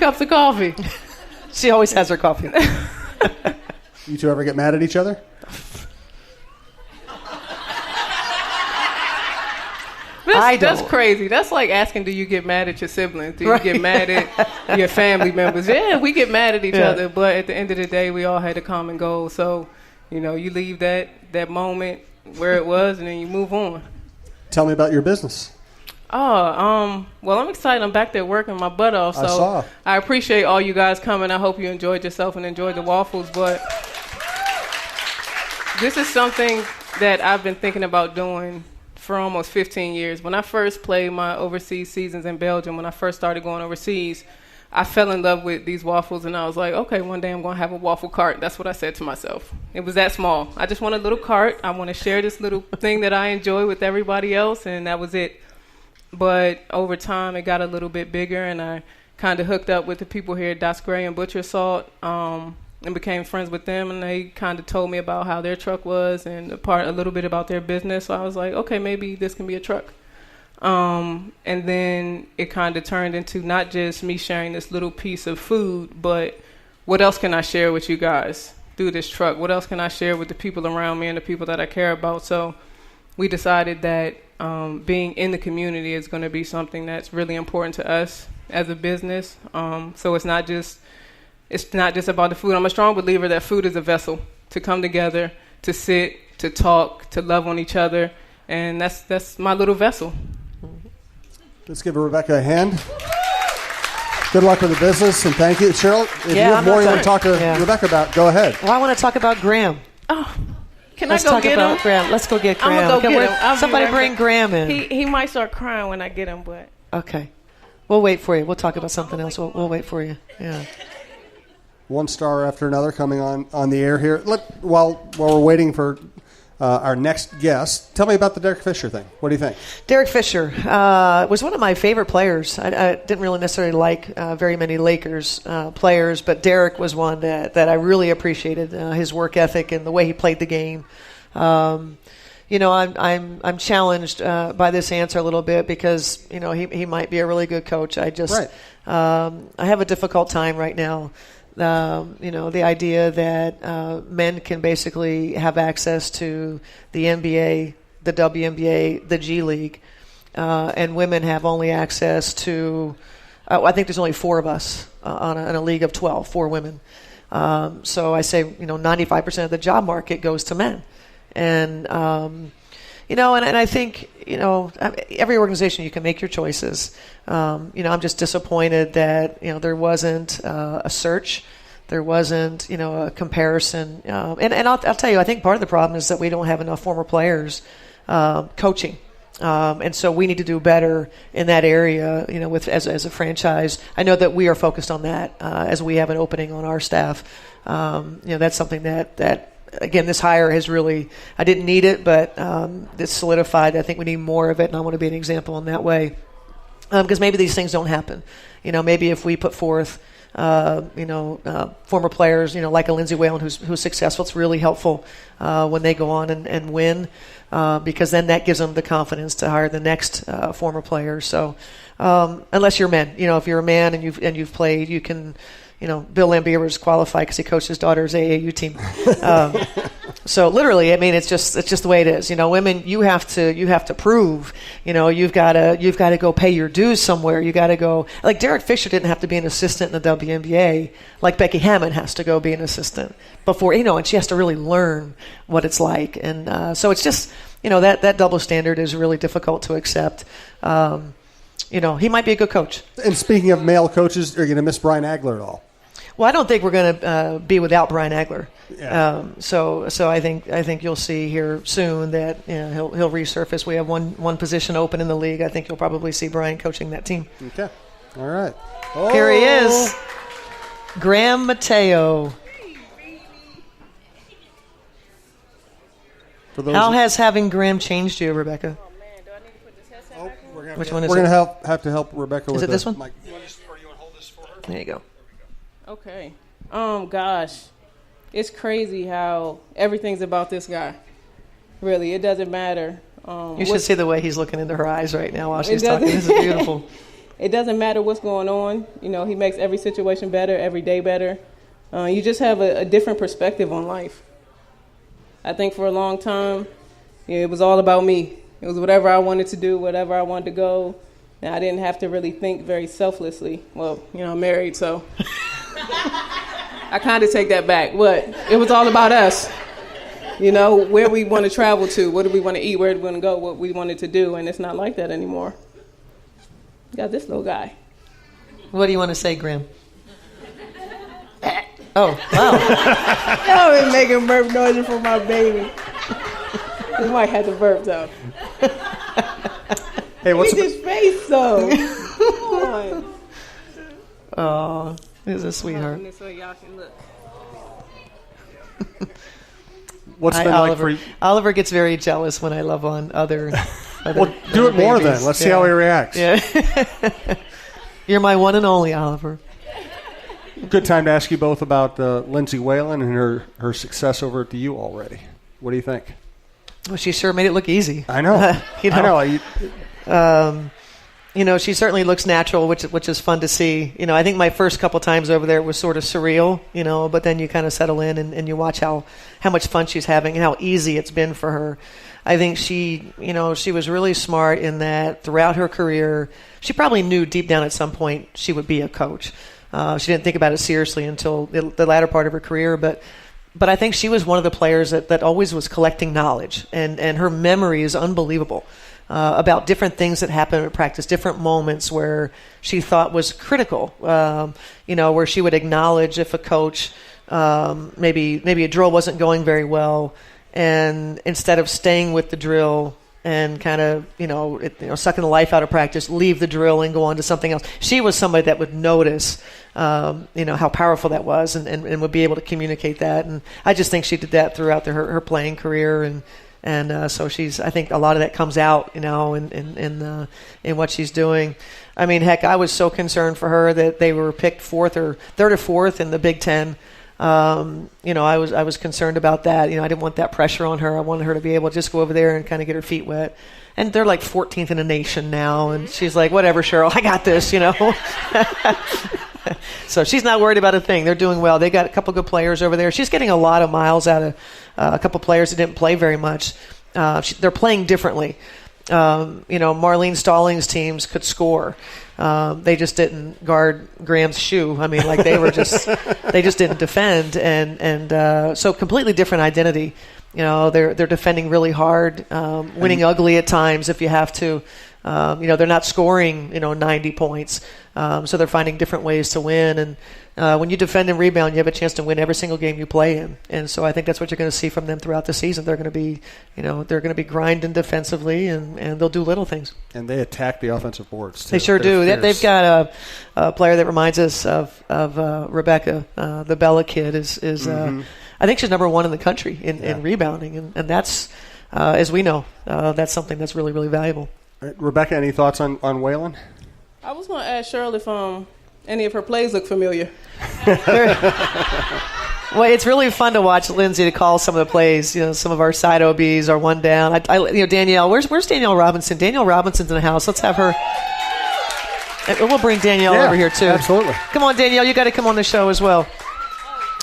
cups of coffee. She always has her coffee. You two ever get mad at each other? That's crazy. That's like asking, do you get mad at your siblings? Do you get mad at your family members? Yeah, we get mad at each other, but at the end of the day, we all had a common goal. So, you leave that moment where it was, and then you move on. Tell me about your business. Well, I'm excited. I'm back there working my butt off. So I appreciate all you guys coming. I hope you enjoyed yourself and enjoyed the waffles. But this is something that I've been thinking about doing for almost 15 years. When I first played my overseas seasons in Belgium, when I first started going overseas, I fell in love with these waffles, and I was like, okay, one day I'm going to have a waffle cart. That's what I said to myself. It was that small. I just want a little cart. I want to share this little thing that I enjoy with everybody else, and that was it. But over time, it got a little bit bigger, and I kind of hooked up with the people here at Das Gray and Butcher Salt, and became friends with them, and they kind of told me about how their truck was and a little bit about their business. So I was like, okay, maybe this can be a truck. And then it kind of turned into not just me sharing this little piece of food, but what else can I share with you guys through this truck? What else can I share with the people around me and the people that I care about? So we decided that being in the community is going to be something that's really important to us as a business. So it's not just about the food. I'm a strong believer that food is a vessel to come together, to sit, to talk, to love on each other, and that's my little vessel. Let's give Rebekkah a hand. Good luck with the business, and thank you. Cheryl, if you have more you want to talk to Rebekkah about, go ahead. Well, I want to talk about Graham. Oh, Let's go get him? Graham. Let's go get Graham. I'm going to go get him. Somebody bring Graham in. He might start crying when I get him, but... Okay. We'll wait for you. We'll talk about something else. We'll wait for you. Yeah. One star after another coming on the air here. While we're waiting for our next guest, tell me about the Derek Fisher thing. What do you think? Derek Fisher was one of my favorite players. I didn't really necessarily like very many Lakers players, but Derek was one that I really appreciated, his work ethic and the way he played the game. I'm challenged by this answer a little bit because he might be a really good coach. I have a difficult time right now. The idea that men can basically have access to the NBA, the WNBA, the G League, and women have only access to, I think there's only 4 of us in a league of 12, 4 women. So I say, 95% of the job market goes to men. And, and I think, every organization you can make your choices. I'm just disappointed that, there wasn't a search. There wasn't, a comparison. And I'll tell you, I think part of the problem is that we don't have enough former players coaching. And so we need to do better in that area, as a franchise. I know that we are focused on that as we have an opening on our staff. That's something that again, this hire has really, I didn't need it, but it's solidified. I think we need more of it, and I want to be an example in that way. Because maybe these things don't happen. Maybe if we put forth, former players, like a Lindsay Whalen who's successful, it's really helpful when they go on and win, because then that gives them the confidence to hire the next former player. So unless you're men, if you're a man and you've played, you can. Bill Lambier was qualified because he coached his daughter's AAU team. So literally, I mean, it's just the way it is. Women, you have to prove. You've got to go pay your dues somewhere. You got to go. Like Derek Fisher didn't have to be an assistant in the WNBA, like Becky Hammon has to go be an assistant before. And she has to really learn what it's like. And so it's just that double standard is really difficult to accept. He might be a good coach. And speaking of male coaches, are you going to miss Brian Agler at all? Well, I don't think we're going to be without Brian Agler. Yeah. So I think you'll see here soon that he'll resurface. We have one position open in the league. I think you'll probably see Brian coaching that team. Okay. All right. Here he is, Graham Mateo. How has having Graham changed you, Rebekkah? Which one is it? We're going to have to help Rebekkah with this one? Mic. Or you want to hold this for her? There you go. Okay. Gosh. It's crazy how everything's about this guy. Really, it doesn't matter. You should see the way he's looking into her eyes right now while she's talking. This is beautiful. it doesn't matter what's going on. You know, he makes every situation better, every day better. You just have a different perspective on life. I think for a long time, it was all about me. It was whatever I wanted to do, whatever I wanted to go. And I didn't have to really think very selflessly. Well, you know, I'm married, so I kind of take that back. But it was all about us. You know, where we want to travel to, what do we want to eat, where do we want to go, what we wanted to do, and it's not like that anymore. Got this little guy. What do you want to say, Graham? Oh, wow. I've been making burp noises for my baby. He might have to burp, though. Hey, what's his face, though? Come on. Oh, he's a sweetheart. This way y'all can look. What's been like for you? Oliver gets very jealous when I love on other well, do it more then. Let's see how he reacts. Yeah. You're my one and only, Oliver. Good time to ask you both about Lindsay Whalen and her success over at the U already. What do you think? Well, she sure made it look easy. I know. I know. You know, she certainly looks natural, which is fun to see. You know, I think my first couple times over there was sort of surreal, you know, but then you kind of settle in and you watch how much fun she's having and how easy it's been for her. I think she was really smart in that throughout her career, she probably knew deep down at some point she would be a coach. She didn't think about it seriously until the latter part of her career, but I think she was one of the players that always was collecting knowledge, and her memory is unbelievable. About different things that happened at practice, different moments where she thought was critical, where she would acknowledge if a coach, maybe a drill wasn't going very well, and instead of staying with the drill and kind of, sucking the life out of practice, leave the drill and go on to something else. She was somebody that would notice, how powerful that was and would be able to communicate that. And I just think she did that throughout her playing career, and so I think a lot of that comes out, in what she's doing. I mean, heck, I was so concerned for her that they were picked third or fourth in the Big Ten. I was concerned about that. I didn't want that pressure on her. I wanted her to be able to just go over there and kind of get her feet wet. And they're like 14th in the nation now, and she's like, whatever, Cheryl, I got this, So she's not worried about a thing. They're doing well. They got a couple good players over there. She's getting a lot of miles out of a couple players that didn't play very much. They're playing differently. Marlene Stallings' teams could score. They just didn't guard Graham's shoe. I mean, like they just didn't defend, and so completely different identity. They're defending really hard, winning ugly at times if you have to. They're not scoring 90 points, so they're finding different ways to win. And when you defend and rebound, you have a chance to win every single game you play in. And so I think that's what you're going to see from them throughout the season. They're going to be grinding defensively, and they'll do little things. And they attack the offensive boards too. They sure do. They've got a player that reminds us of Rebekkah, the Bella kid. I think she's number one in the country in rebounding, and that's as we know, that's something that's really, really valuable. Rebekkah, any thoughts on Whalen? I was going to ask Cheryl if any of her plays look familiar. Well, it's really fun to watch Lindsay to call some of the plays. Some of our side OBs are one down. Danielle, where's Danielle Robinson? Danielle Robinson's in the house. Let's have her. We'll bring Danielle over here too. Absolutely. Come on, Danielle. You got to come on the show as well.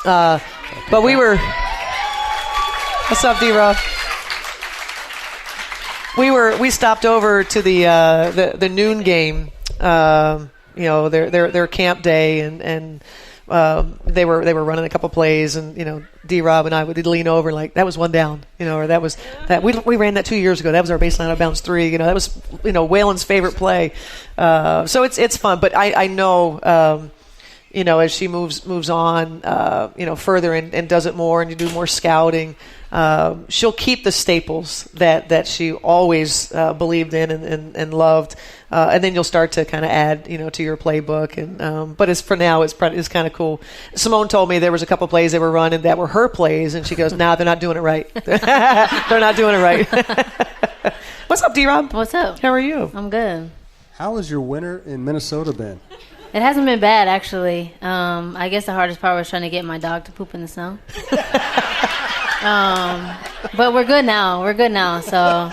But we were. What's up, D-Rob? We stopped over to the noon game, their camp day, and they were running a couple plays, and D-Rob and I would lean over like that was one down, or that was that we ran that 2 years ago. That was our baseline out of bounds three. That was Whalen's favorite play. So it's fun, but I know. As she moves on, further and does it more, and you do more scouting, she'll keep the staples that she always believed in and loved, and then you'll start to kind of add, to your playbook. And but for now, it's kind of cool. Simone told me there was a couple plays they were running that were her plays, and she goes, "Nah, they're not doing it right. They're not doing it right." What's up, D-Rob? What's up? How are you? I'm good. How has your winter in Minnesota been? It hasn't been bad, actually. I guess the hardest part was trying to get my dog to poop in the snow. But we're good now. So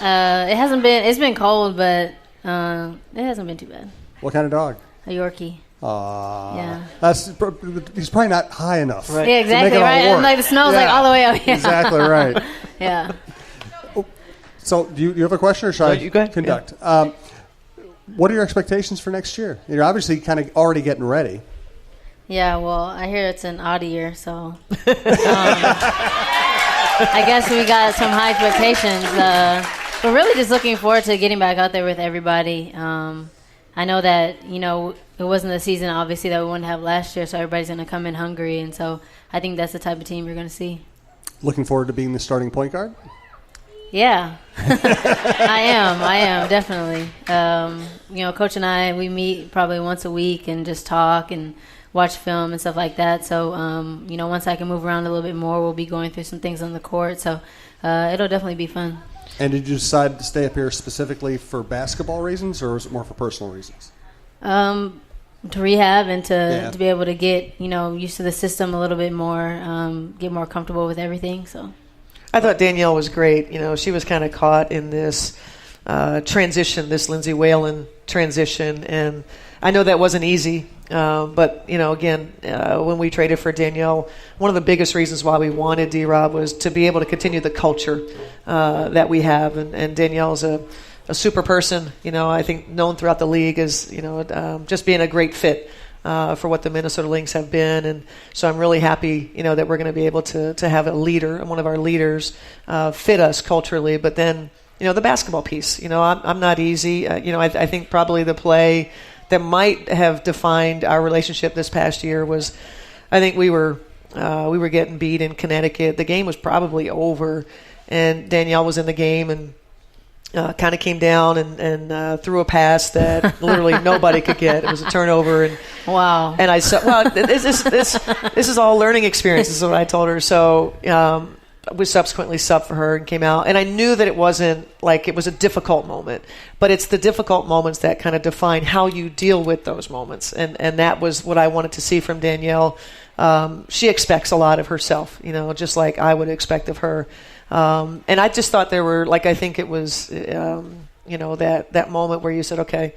it's been cold, but it hasn't been too bad. What kind of dog? A Yorkie. Yeah. He's probably not high enough. Right. Yeah, exactly, to make it all right? work. And like the smell's like all the way up. Yeah. Exactly right. Yeah. So, do you have a question, or should I you go ahead. conduct? Yeah. What are your expectations for next year? You're obviously kind of already getting ready. Yeah, well, I hear it's an odd year, so I guess we got some high expectations. We're really just looking forward to getting back out there with everybody. I know that, it wasn't the season, obviously, that we wanted to have last year, so everybody's going to come in hungry, and so I think that's the type of team you're going to see. Looking forward to being the starting point guard? Yeah, I am, definitely. Coach and I, we meet probably once a week and just talk and watch film and stuff like that. So, once I can move around a little bit more, we'll be going through some things on the court. So, it'll definitely be fun. And did you decide to stay up here specifically for basketball reasons, or was it more for personal reasons? To rehab and to be able to get, used to the system a little bit more, get more comfortable with everything. So, I thought Danielle was great. She was kind of caught in this transition, this Lindsay Whalen transition, and I know that wasn't easy. But, again, when we traded for Danielle, one of the biggest reasons why we wanted D-Rob was to be able to continue the culture that we have. And Danielle's a super person, I think known throughout the league as, just being a great fit for what the Minnesota Lynx have been. And so I'm really happy, that we're going to be able to have a leader, one of our leaders, fit us culturally. But then, the basketball piece, I'm not easy. I think probably the play that might have defined our relationship this past year was, I think we were getting beat in Connecticut. The game was probably over, and Danielle was in the game and kind of came down and threw a pass that literally nobody could get. It was a turnover, and wow. And I said, well, this is all learning experiences. Is what I told her. So. We subsequently subbed for her and came out. And I knew that it wasn't like it was a difficult moment, but it's the difficult moments that kind of define how you deal with those moments. And that was what I wanted to see from Danielle. She expects a lot of herself, just like I would expect of her. And I just thought there were, I think it was, that moment where you said, okay,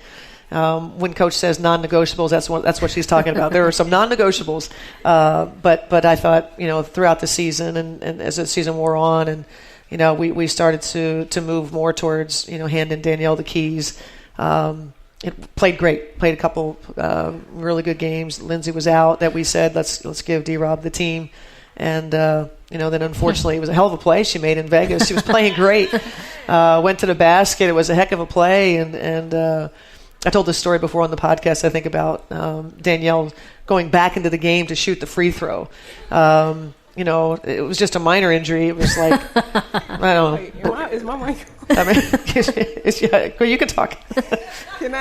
when Coach says non-negotiables, that's what she's talking about. There were some non-negotiables, but I thought throughout the season and as the season wore on, and we started to move more towards handing Danielle the keys. It played great. Played a couple really good games. Lindsay was out. That we said let's give D-Rob the team, and then unfortunately it was a hell of a play she made in Vegas. She was playing great. Went to the basket. It was a heck of a play, and I told this story before on the podcast, I think, about Danielle going back into the game to shoot the free throw. It was just a minor injury. It was like, I don't know. Is my mic? I mean, you can talk.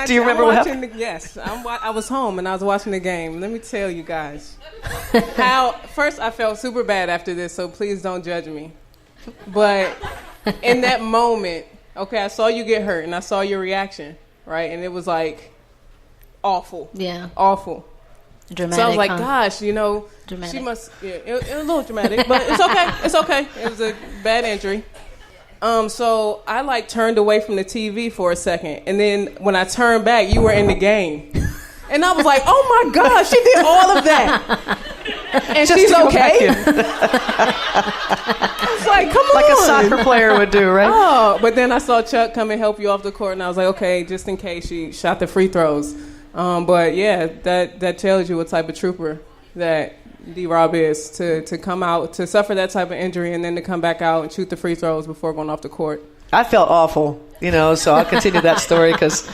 Do you remember what happened? Yes. I was home and I was watching the game. Let me tell you guys. First, I felt super bad after this, so please don't judge me. But in that moment, okay, I saw you get hurt and I saw your reaction. Right, and it was awful. Yeah, awful. Dramatic. So I was like, gosh, dramatic. She must. Yeah, it was a little dramatic, but it's okay. It's okay. It was a bad injury. So I turned away from the TV for a second, and then when I turned back, you were in the game, and I was like, oh my gosh, she did all of that, and just she's okay. It's like, come on. Like a soccer player would do, right? Oh, but then I saw Chuck come and help you off the court, and I was like, okay, just in case she shot the free throws. But yeah, that tells you what type of trooper that D-Rob is to come out, to suffer that type of injury, and then to come back out and shoot the free throws before going off the court. I felt awful, so I'll continue that story because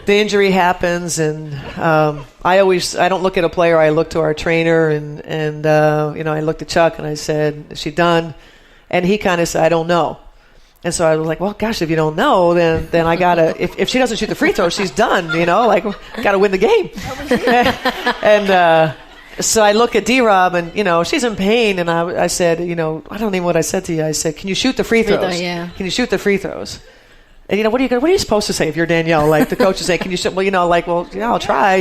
the injury happens, and I don't look at a player. I look to our trainer, and I looked at Chuck and I said, "Is she done?" And he kind of said, "I don't know." And so I was like, "Well, gosh, if you don't know, then I gotta. If she doesn't shoot the free throw, she's done. Gotta win the game." And so I look at D-Rob, and she's in pain, and I said, I don't even know what I said to you. I said, "Can you shoot the free throws? Yeah. Can you shoot the free throws?" And, what are you supposed to say if you're Danielle? Like, the coach is saying, can you shoot? Well, I'll try,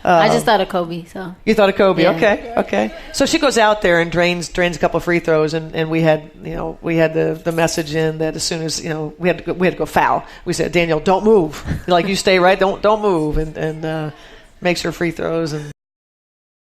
I just thought of Kobe, so. You thought of Kobe, yeah. Okay. So she goes out there and drains a couple of free throws, and we had the message in that as soon as, we had to go foul. We said, Danielle, don't move. You stay right, don't move, and makes her free throws. And